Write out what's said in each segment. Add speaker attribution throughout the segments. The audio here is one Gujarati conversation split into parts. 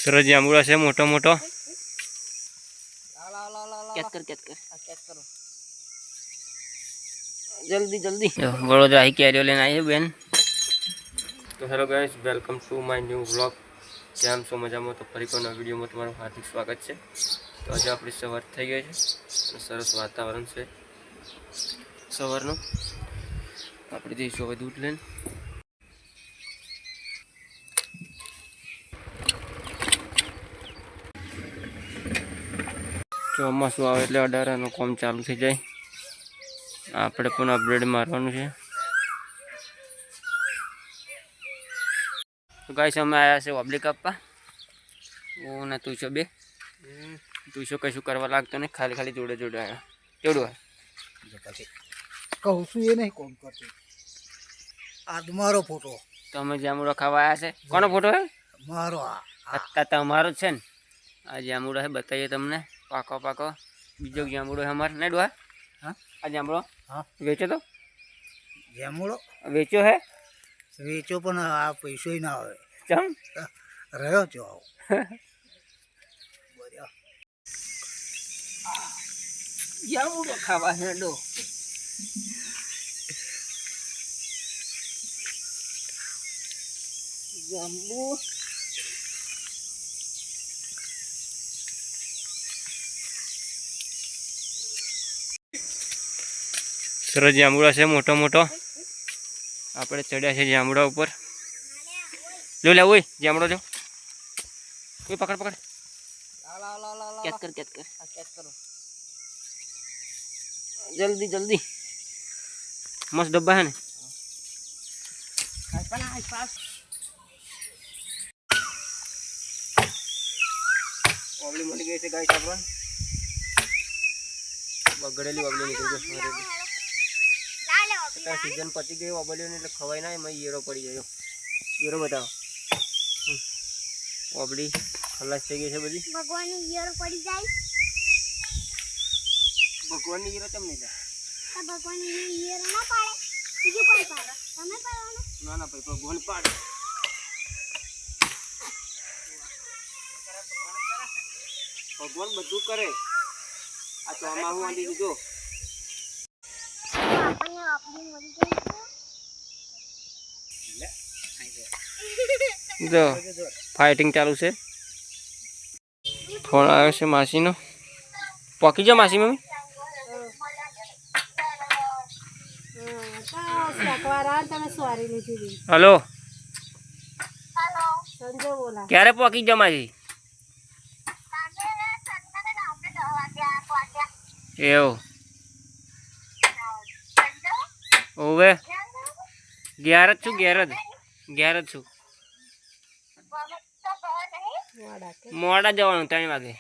Speaker 1: સરસ જાંબુડા છે મોટો મોટો. જલ્દી જલ્દી વડોદરા અહીં કેરીઓ લઈને આવી બેન. તો hello guys, welcome to my new vlog. કેમ છો? મજામાં? તો ફરી કોઈના વિડીયોમાં તમારું હાર્દિક સ્વાગત છે. તો આજે આપણી સવાર થઈ ગઈ છે અને સરસ વાતાવરણ છે સવારનું. આપણે જઈશું હવે દૂધ લઈને. ચોમાસું આવે એટલે અડારાનું કામ ચાલુ થઈ જાય. આપણે પણ અપગ્રેડ મારવાનું છે. તો ગાઈસ અમે આવ્યા છે ઓબ્લિક આપવા. હું ને તું છો બે. તું શું કશું કરવા લાગતો ને, ખાલી ખાલી જોડે જોડે આવ્યા. કેવડું હોય
Speaker 2: પછી કહું છું એ નહીં કોમ કરતો. આ તમારો ફોટો
Speaker 1: તમે જામુડો ખાવા આવ્યા છે. કોનો ફોટો હે?
Speaker 2: મારો.
Speaker 1: તમારો જ છે ને. આ જામુડો હે, બતાવીએ તમને. પાકો પાકો બીજો જામુડો હે અમારે નહીં ડોહા.
Speaker 2: હા,
Speaker 1: આ જામુડો
Speaker 2: હા
Speaker 1: વેચો તો.
Speaker 2: જામુડો
Speaker 1: વેચો હે?
Speaker 2: વેચો પણ આ પૈસો ના આવે.
Speaker 1: ચમ
Speaker 2: રહ્યો છો
Speaker 1: જામુડો ખાવા હે ડો. જાંબુ સરસ જાંબુડા છે મોટો મોટો. આપણે ચડ્યા છે જાંબુડા ઉપર. લો લે ઓય જાંબુડો જો. કોઈ પકડ પકડ. કેચ કર કેચ કર. કેચ કરો જલ્દી જલ્દી. મસ્ત ડબ્બા હે ને. ઓબલી મળી ગઈ છે ગાઈસ આપણને. બગડેલી ઓબલી નીકળી ગઈ. સીઝન પતી ગઈ ઓબલીઓ એટલે ખવાય ના. એમાં ઈયરો પડી ગયો. ઈયરો બતાવો. ઓબલી ખલાસ થઈ ગઈ છે બધી.
Speaker 3: ભગવાનની ઈયરો પડી જાય.
Speaker 1: ભગવાનની ઈયરો કેમ નહીં જાય?
Speaker 3: ભગવાનની ઈયરો ના પાડે. બીજું કોઈ પાડે? તમે પાડો?
Speaker 1: ના ના ભાઈ, ભગવાન પાડે. ભગવાન બધું કરે. આ તો આમાં હું આંધી દીધો.
Speaker 3: આપણને આપણી મળી ગઈ છે.
Speaker 1: જો ફાઇટિંગ ચાલુ છે. ફોન આવ્યો છે માસીનો. પોકી જા માસી મમ્મી. હલો ક્યારે પોકી જા માસી? એવું ઓવે ઘેર જ છું. ઘેર જ છું. મોડા જવાનું 3 વાગે.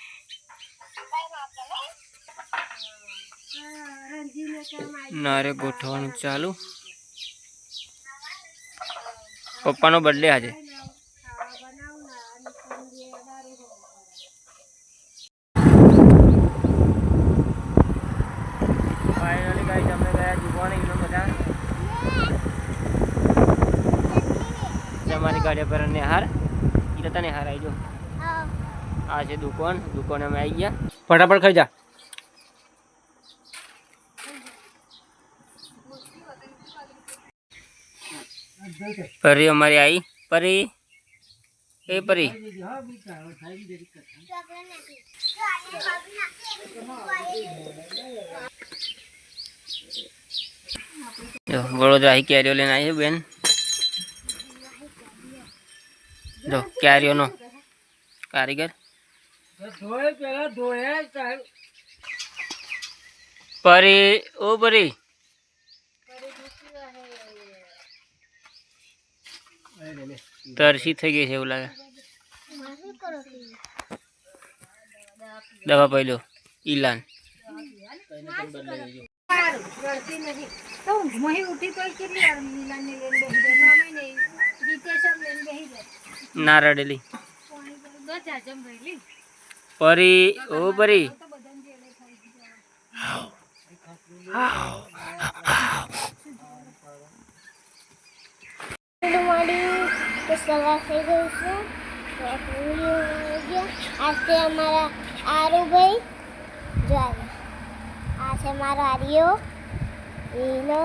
Speaker 1: નારે ગોઠવવાનું ચાલુ. પપ્પાનો બર્થડે આજે. ફાઇનલી ગાઈસ અમે ગયા જીવવાની બધા. અમારી ગાડી પર નેહાર એ તો નેહાર આવી જો. આ છે દુકાન. દુકાને અમે આવી ગયા. ફટાફટ ખાઈ જા. પરી અમારી આવી. પરી એ પરી વડોદરા અહીં કેરીઓ લઈને આવી બેન. જો કેરીઓનો કારીગર. પરી ઓ પરી તરસી થઈ ગઈ છે એવું લાગે. દવા પી લો ઈલાન. ના રડેલી પરી ઓ પરી.
Speaker 3: સવાર થઈ ગયું છે. આજે અમારા આરુભાઈ જો આ છે મારો આર્યો એનો